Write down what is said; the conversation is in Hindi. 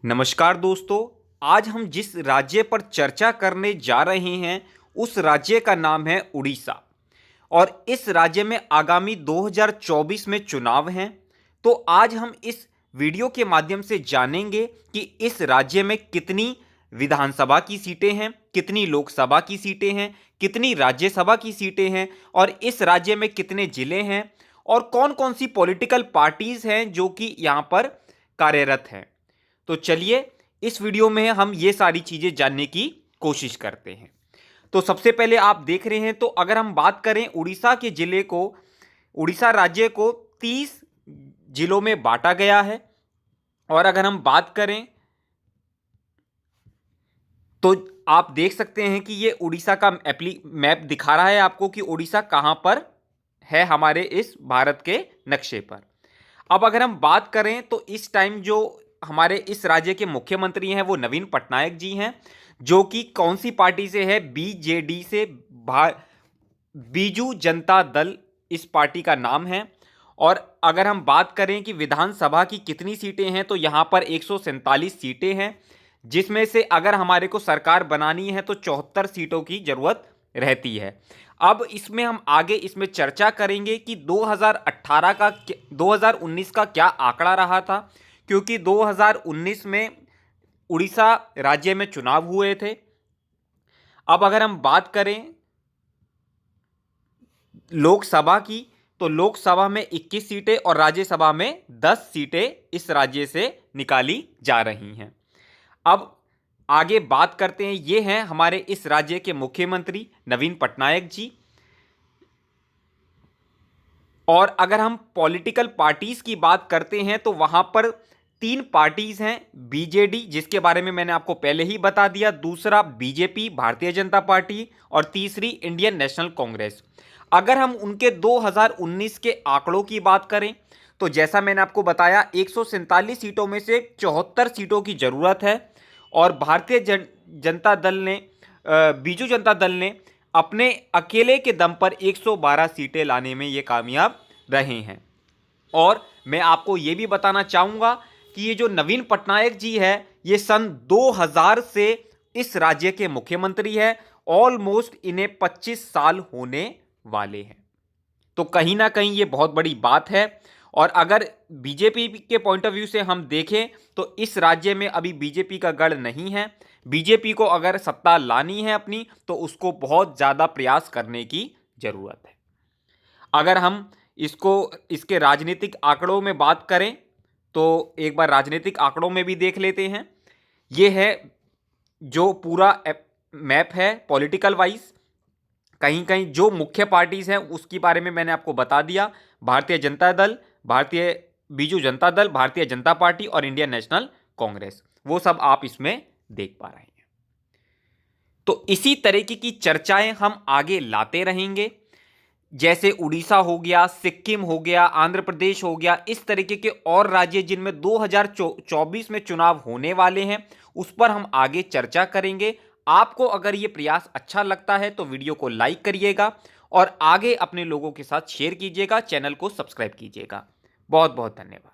नमस्कार दोस्तों। आज हम जिस राज्य पर चर्चा करने जा रहे हैं उस राज्य का नाम है उड़ीसा। और इस राज्य में आगामी 2024 में चुनाव हैं। तो आज हम इस वीडियो के माध्यम से जानेंगे कि इस राज्य में कितनी विधानसभा की सीटें हैं, कितनी लोकसभा की सीटें हैं, कितनी राज्यसभा की सीटें हैं और इस राज्य में कितने जिले हैं और कौन कौन सी पॉलिटिकल पार्टीज हैं जो कि यहाँ पर कार्यरत हैं। तो चलिए इस वीडियो में हम ये सारी चीजें जानने की कोशिश करते हैं। तो सबसे पहले आप देख रहे हैं, तो अगर हम बात करें उड़ीसा के जिले को, उड़ीसा राज्य को 30 जिलों में बांटा गया है। और अगर हम बात करें तो आप देख सकते हैं कि ये उड़ीसा का मैप दिखा रहा है आपको कि उड़ीसा कहां पर है हमारे इस भारत के नक्शे पर। अब अगर हम बात करें तो इस टाइम जो हमारे इस राज्य के मुख्यमंत्री हैं वो नवीन पटनायक जी हैं, जो कि कौन सी पार्टी से है, बीजेडी से, बीजू जनता दल इस पार्टी का नाम है। और अगर हम बात करें कि विधानसभा की कितनी सीटें हैं तो यहां पर 147 सीटें हैं, जिसमें से अगर हमारे को सरकार बनानी है तो 74 सीटों की जरूरत रहती है। अब इसमें हम आगे इसमें चर्चा करेंगे कि 2018 का 2019 का क्या आंकड़ा रहा था, क्योंकि 2019 में उड़ीसा राज्य में चुनाव हुए थे। अब अगर हम बात करें लोकसभा की तो लोकसभा में 21 सीटें और राज्यसभा में 10 सीटें इस राज्य से निकाली जा रही हैं। अब आगे बात करते हैं, ये हैं हमारे इस राज्य के मुख्यमंत्री नवीन पटनायक जी। और अगर हम पॉलिटिकल पार्टीज की बात करते हैं तो वहां पर 3 पार्टीज हैं, बीजेडी जिसके बारे में मैंने आपको पहले ही बता दिया, दूसरा बीजेपी भारतीय जनता पार्टी और तीसरी इंडियन नेशनल कांग्रेस। अगर हम उनके 2019 के आंकड़ों की बात करें तो जैसा मैंने आपको बताया 147 सीटों में से 74 सीटों की जरूरत है। और भारतीय जनता दल ने बीजू जनता दल ने अपने अकेले के दम पर 112 सीटें लाने में ये कामयाब रहे हैं। और मैं आपको ये भी बताना चाहूंगा कि ये जो नवीन पटनायक जी है ये सन 2000 से इस राज्य के मुख्यमंत्री है। ऑलमोस्ट इन्हें 25 साल होने वाले हैं। तो कहीं ना कहीं ये बहुत बड़ी बात है। और अगर बीजेपी के पॉइंट ऑफ व्यू से हम देखें तो इस राज्य में अभी बीजेपी का गढ़ नहीं है। बीजेपी को अगर सत्ता लानी है अपनी तो उसको बहुत ज्यादा प्रयास करने की जरूरत है। अगर हम इसके राजनीतिक आंकड़ों में बात करें तो एक बार राजनीतिक आंकड़ों में भी देख लेते हैं। यह है जो पूरा मैप है पॉलिटिकल वाइज। कहीं कहीं जो मुख्य पार्टीज हैं उसके बारे में मैंने आपको बता दिया, भारतीय जनता दल, भारतीय बीजू जनता दल, भारतीय जनता पार्टी और इंडियन नेशनल कांग्रेस, वो सब आप इसमें देख पा रहे हैं। तो इसी तरीके की चर्चाएं हम आगे लाते रहेंगे। जैसे उड़ीसा हो गया, सिक्किम हो गया, आंध्र प्रदेश हो गया, इस तरीके के और राज्य जिनमें 2024 में चुनाव होने वाले हैं उस पर हम आगे चर्चा करेंगे। आपको अगर ये प्रयास अच्छा लगता है तो वीडियो को लाइक करिएगा और आगे अपने लोगों के साथ शेयर कीजिएगा, चैनल को सब्सक्राइब कीजिएगा। बहुत बहुत धन्यवाद।